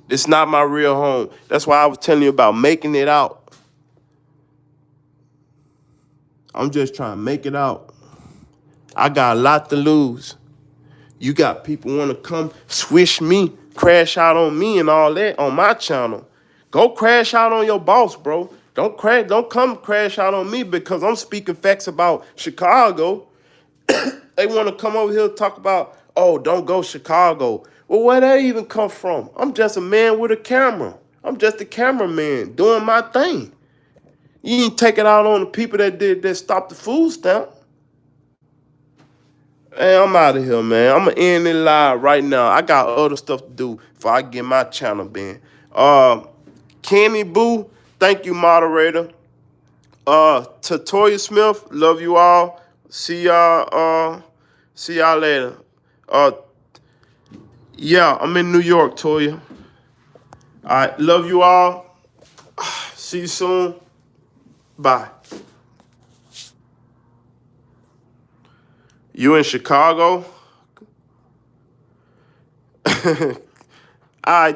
S1: It's not my real home. That's why I was telling you about making it out. I'm just trying to make it out. I got a lot to lose. You got people want to come swish me, crash out on me and all that on my channel. Go crash out on your boss, bro. Don't come crash out on me because I'm speaking facts about Chicago. They want to come over here and talk about, oh, don't go Chicago. Well, where that even come from? I'm just a man with a camera. I'm just a cameraman doing my thing. You ain't take it out on the people that stopped the food stamp. Hey, I'm out of here, man. I'm gonna end it live right now. I got other stuff to do before I get my channel banned. Kenny Boo, thank you, moderator. Tatoya Smith, love you all. See y'all later. Yeah, I'm in New York, Toya. All right, love you all. See you soon. Bye. You in Chicago? All right.